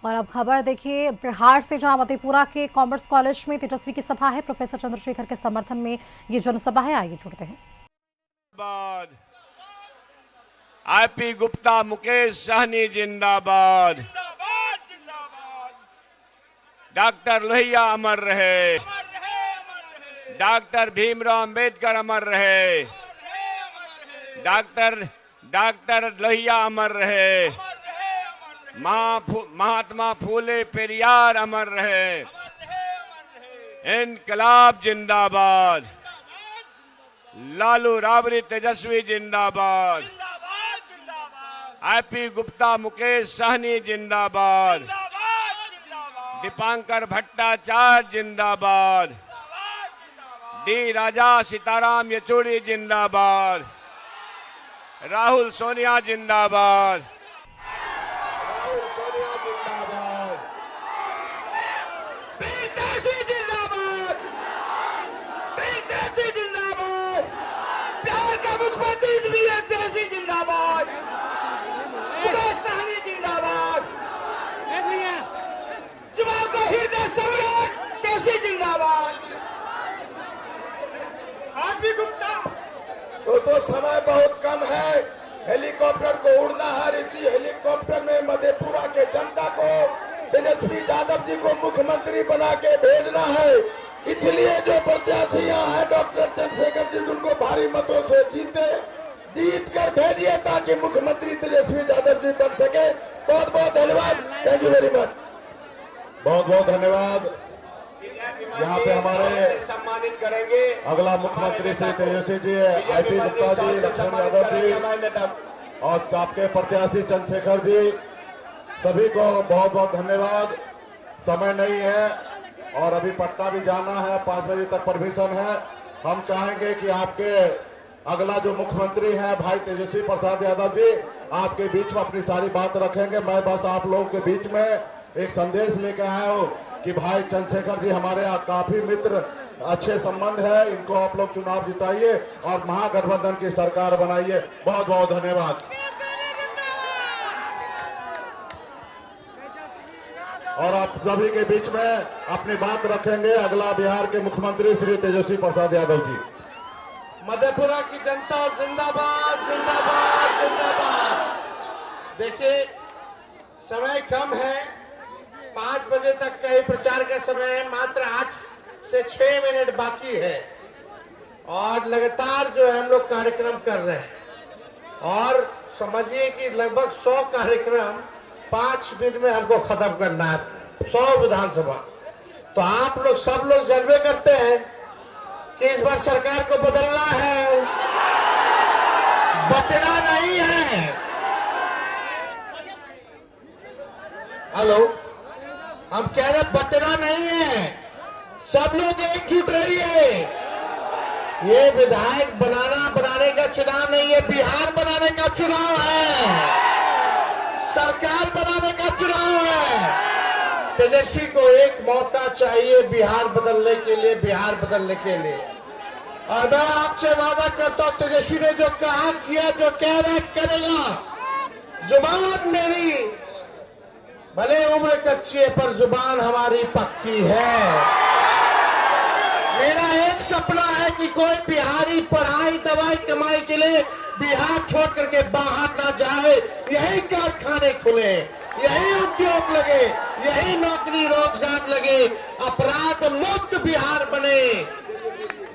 और अब खबर देखिए बिहार से, जहां मधेपुरा के कॉमर्स कॉलेज में तेजस्वी की सभा है। प्रोफेसर चंद्रशेखर के समर्थन में ये जनसभा है। आइए जुड़ते हैं। आईपी गुप्ता, मुकेश सहनी जिंदाबाद। डॉक्टर लोहिया अमर रहे। डॉक्टर भीमराव अंबेडकर अमर रहे। डॉक्टर लोहिया अमर रहे। महात्मा फूले पेरियार अमर रहे। इनकलाब जिंदाबाद। लालू राबड़ी तेजस्वी जिंदाबाद। आईपी गुप्ता, मुकेश सहनी जिंदाबाद। दीपांकर भट्टाचार्य जिंदाबाद। डी राजा सीताराम येचुरी जिंदाबाद। राहुल सोनिया जिंदाबाद। बिहार का मुख्यमंत्री तेजस्वी जिंदाबाद। मुकेश सहनी जिंदाबाद। युवाओं का हृदय सम्राट तेजस्वी जिंदाबाद। आईपी गुप्ता। तो समय बहुत कम है, हेलीकॉप्टर को उड़ना है। इसी हेलीकॉप्टर में मधेपुरा के जनता को तेजस्वी यादव जी को मुख्यमंत्री बना के भेजना है। इसलिए जो प्रत्याशी यहाँ है डॉक्टर चंद्रशेखर जी, उनको भारी मतों से जीत कर भेजिए ताकि मुख्यमंत्री तेजस्वी यादव जी बन सके। बहुत बहुत धन्यवाद। Thank you very much. बहुत बहुत धन्यवाद। यहाँ पे हमारे सम्मानित करेंगे अगला मुख्यमंत्री श्री तेजस्वी जी, आईपी गुप्ता जी, लक्ष्मण यादव जी और आपके प्रत्याशी चंद्रशेखर जी, सभी को बहुत बहुत धन्यवाद। समय नहीं है और अभी पटना भी जाना है, 5 बजे तक परमिशन है। हम चाहेंगे कि आपके अगला जो मुख्यमंत्री है भाई तेजस्वी प्रसाद यादव जी, आपके बीच में अपनी सारी बात रखेंगे। मैं बस आप लोगों के बीच में एक संदेश लेकर आया हूँ कि भाई चंद्रशेखर जी हमारे काफी मित्र, अच्छे संबंध है, इनको आप लोग चुनाव जिताइए और महागठबंधन की सरकार बनाइए। बहुत बहुत धन्यवाद। और आप सभी के बीच में अपनी बात रखेंगे अगला बिहार के मुख्यमंत्री श्री तेजस्वी प्रसाद यादव जी। मधेपुरा की जनता जिंदाबाद जिंदाबाद जिंदाबाद। देखिए समय कम है, 5 बजे तक का ही प्रचार का समय है, मात्र 8 से 6 मिनट बाकी है और लगातार जो है हम लोग कार्यक्रम कर रहे हैं और समझिए कि लगभग 100 कार्यक्रम 5 दिन में हमको खत्म करना है, 100 विधानसभा। तो आप लोग सब लोग जानबे करते हैं कि इस बार सरकार को बदलना है, बदलना नहीं है। हेलो, हम कह रहे बदलना नहीं है, सब लोग एकजुट रहिए। ये विधायक बनाने का चुनाव नहीं है, बिहार बनाने का चुनाव है, सरकार बनाने का चुनाव है। तेजस्वी को एक मौका चाहिए बिहार बदलने के लिए, बिहार बदलने के लिए। और मैं आपसे वादा करता हूं, तेजस्वी ने जो कहा किया, जो कह रहा करेगा। जुबान मेरी भले उम्र कच्ची है पर जुबान हमारी पक्की है। मेरा एक सपना है कि कोई बिहारी पढ़ाई दवाई कमाई के लिए बिहार छोड़ करके बाहर ना जाए। यही कारखाने खुले, यही उद्योग लगे, यही नौकरी रोजगार लगे, अपराध मुक्त बिहार बने,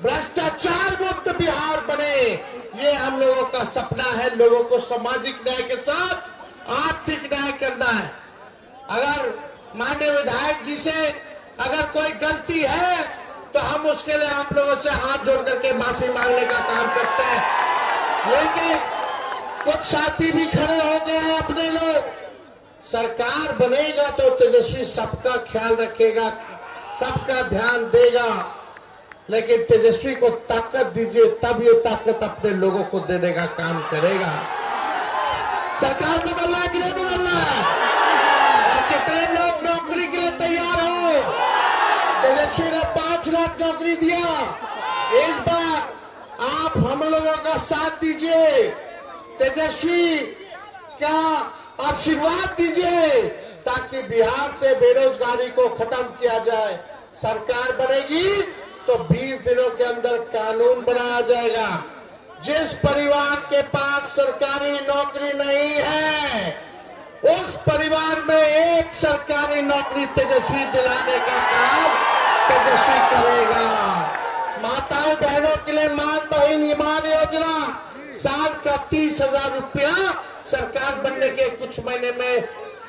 भ्रष्टाचार मुक्त बिहार बने। ये हम लोगों का सपना है। लोगों को सामाजिक न्याय के साथ आर्थिक न्याय करना है। अगर माननीय विधायक जी से अगर कोई गलती है तो हम उसके लिए आप लोगों से हाथ जोड़ करके माफी मांगने का काम करते हैं। लेकिन कुछ साथी भी खड़े हो गए हैं अपने लोग। सरकार बनेगा तो तेजस्वी सबका ख्याल रखेगा, सबका ध्यान देगा, लेकिन तेजस्वी को ताकत दीजिए, तब ये ताकत अपने लोगों को देने का काम करेगा। सरकार बदलना है कि नहीं बदलना है? और कितने लोग नौकरी के लिए तैयार हो? तेजस्वी ने 5 लाख नौकरी दिया। इस बार आप हम लोगों का साथ दीजिए, तेजस्वी का आशीर्वाद दीजिए, ताकि बिहार से बेरोजगारी को खत्म किया जाए। सरकार बनेगी तो 20 दिनों के अंदर कानून बनाया जाएगा। जिस परिवार के पास सरकारी नौकरी नहीं है, उस परिवार में एक सरकारी नौकरी तेजस्वी दिलाने का काम तेजस्वी करेगा। माताओं बहनों के लिए मान योजना साल का 30,000 रुपया सरकार बनने के कुछ महीने में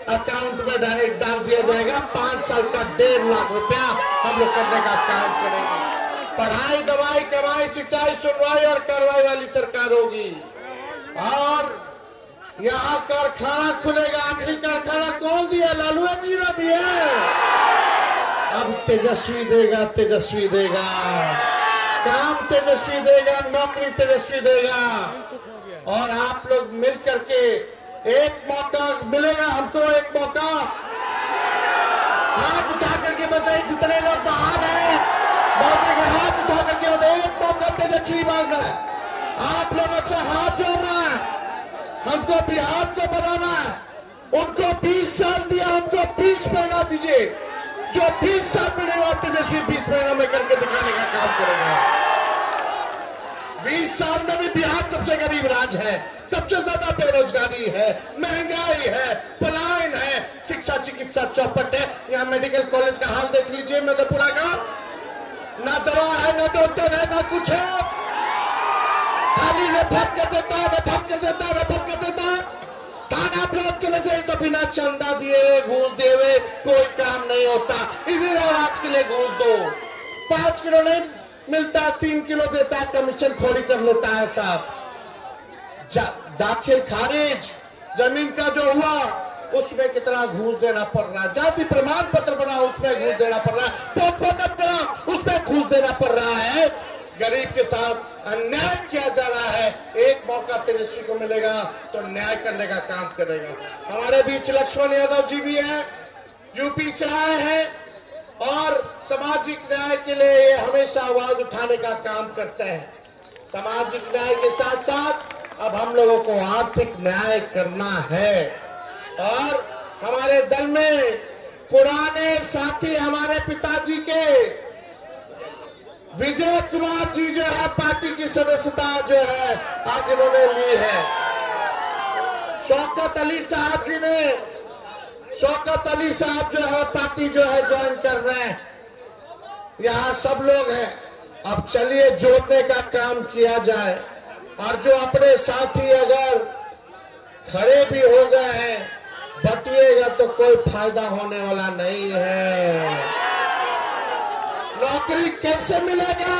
अकाउंट में डायरेक्ट डाल दिया जाएगा। 5 साल का 1.5 लाख रुपया हम लोग करने का काम करेंगे। पढ़ाई, दवाई, कमाई, सिंचाई, सुनवाई और कार्रवाई वाली सरकार होगी। और यहाँ कारखाना खुलेगा। आखिरी कारखाना कौन दिया? लालू जी ने दिया। अब तेजस्वी देगा, तेजस्वी देगा, काम तेजस्वी देगा, नौकरी तेजस्वी देगा। और आप लोग मिल करके एक मौका मिलेगा हमको, एक मौका। हाथ उठा करके बताइए जितने लोग बाहर हैं, हाथ उठा करके बताइए एक मौका तेजस्वी मांग रहा है। आप लोगों से हाथ जोड़ना है, हमको बिहार को बनाना है। उनको 20 साल दिया, हमको 20 महीना दीजिए। जो 20 साल मिलेगा तेजस्वी 20 महीनों में करके दिखाने का काम करेगा। 20 साल में भी बिहार सबसे गरीब राज्य है, सबसे ज्यादा बेरोजगारी है, महंगाई है, पलायन है, शिक्षा चिकित्सा चौपट है। यहाँ मेडिकल कॉलेज का हाल देख लीजिए मधेपुरा का। ना दवा है, ना डॉक्टर है, ना कुछ है। खाली रेफर कर देता, रेफर कर देता, रेफर कर देता। थाना ब्लॉक चले जाए तो बिना चंदा दिए हुए, घूस दिए हुए कोई काम नहीं होता। इसी आज के लिए घूस दो, 5 किलो नहीं मिलता, 3 किलो देता, कमीशन खोरी कर लेता है साहब। दाखिल खारिज जमीन का जो हुआ उसमें कितना घूस देना पड़ रहा है। जाति प्रमाण पत्र बना उसमें घूस देना पड़ रहा है। पोर्टल बना उसमें घूस देना पड़ रहा है। गरीब के साथ अन्याय किया जा रहा है। एक मौका तेजस्वी को मिलेगा तो न्याय करने का काम करेगा। हमारे बीच लक्ष्मण यादव जी भी हैं, यूपी से आए हैं और सामाजिक न्याय के लिए ये हमेशा आवाज उठाने का काम करते हैं। सामाजिक न्याय के साथ साथ अब हम लोगों को आर्थिक न्याय करना है। और हमारे दल में पुराने साथी हमारे पिताजी के विजय कुमार जी जो है पार्टी की सदस्यता जो है आज इन्होंने ली है। शौकत अली साहब जी ने, शौकत अली साहब जो है पार्टी जो है ज्वाइन कर रहे हैं। यहाँ सब लोग हैं। अब चलिए जोड़ने का काम किया जाए। और जो अपने साथी अगर खड़े भी हो गए हैं, बटिएगा तो कोई फायदा होने वाला नहीं है। नौकरी कैसे मिलेगा?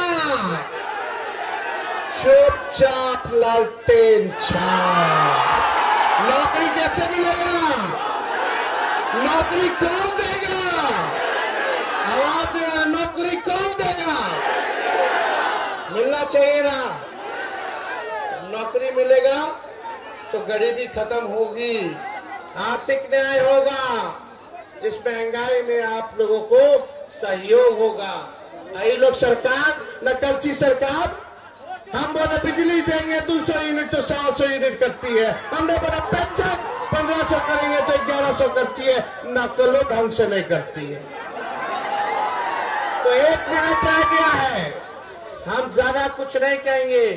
चुपचाप लालटेन छाप। नौकरी कैसे मिलेगा? नौकरी कौन देगा? आवाज दिया, नौकरी कौन देगा? मिलना चाहिए ना। नौकरी मिलेगा तो गरीबी खत्म होगी, आर्थिक न्याय होगा। इस महंगाई में आप लोगों को सहयोग होगा। ये लोग सरकार, नकलची सरकार, हम बोले बिजली देंगे 200 यूनिट तो 100 यूनिट करती है। हमने बोला पेंशन 1500 करेंगे तो 1100 करती है। नकलो ढंग से नहीं करती है। तो 1 मिनट रह गया है, हम ज्यादा कुछ नहीं कहेंगे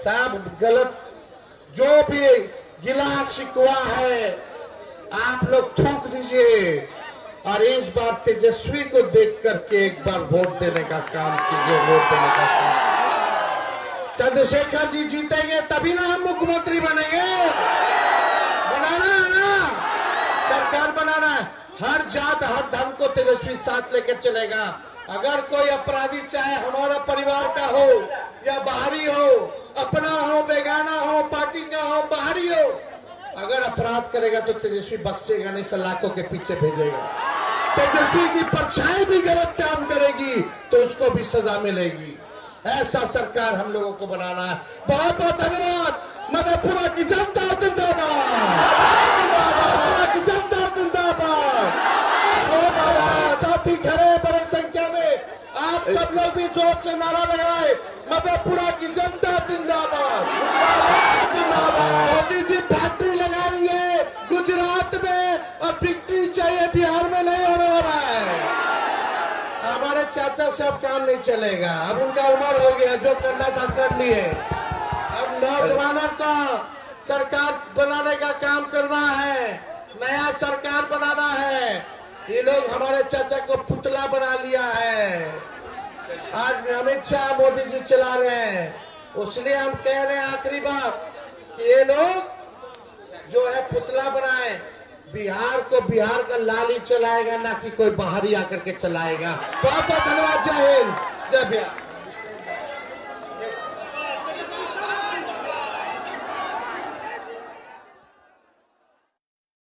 साहब। गलत जो भी गिला शिकवा है आप लोग थूक दीजिए और इस बार तेजस्वी को देख करके एक बार वोट देने का काम कीजिए। वोट देने का काम चंद्रशेखर जी जीतेंगे तभी ना हम मुख्यमंत्री बनेंगे। बनाना है ना, सरकार बनाना है। हर जात हर धर्म को तेजस्वी साथ लेकर चलेगा। अगर कोई अपराधी चाहे हमारा परिवार का हो या बाहरी हो, अपना हो, बेगाना हो, पार्टी का हो, बाहरी हो, अगर अपराध करेगा तो तेजस्वी बख्शेगा नहीं, सलाखों के पीछे भेजेगा। तेजस्वी की परछाई भी गलत काम करेगी तो उसको भी सजा मिलेगी। ऐसा सरकार हम लोगों को बनाना है। बहुत बहुत धन्यवाद। मधेपुरा की जनता जिंदाबाद, मधेपुरा की जनता जिंदाबाद। साथी खड़े बड़ी संख्या में, आप सब लोग भी जोर से नारा लगाए, मधेपुरा की जनता जिंदाबाद, जिंदाबाद। मोदी जी फैक्ट्री लगाएंगे गुजरात में और बिक्री चाहिए चाचा से अब काम नहीं चलेगा। अब उनका उम्र हो गया, जो करना था कर लिए। अब नौजवानों का सरकार बनाने का काम करना है, नया सरकार बनाना है। ये लोग हमारे चाचा को पुतला बना लिया है। आज अमित शाह मोदी जी चला रहे हैं, इसलिए हम कह रहे हैं आखिरी बात कि ये लोग जो है पुतला बनाए, बिहार को बिहार का लाल ही चलाएगा, ना कि कोई बाहरी आकर के चलाएगा। बहुत बहुत धन्यवाद। जय हिंद, जय बिहार।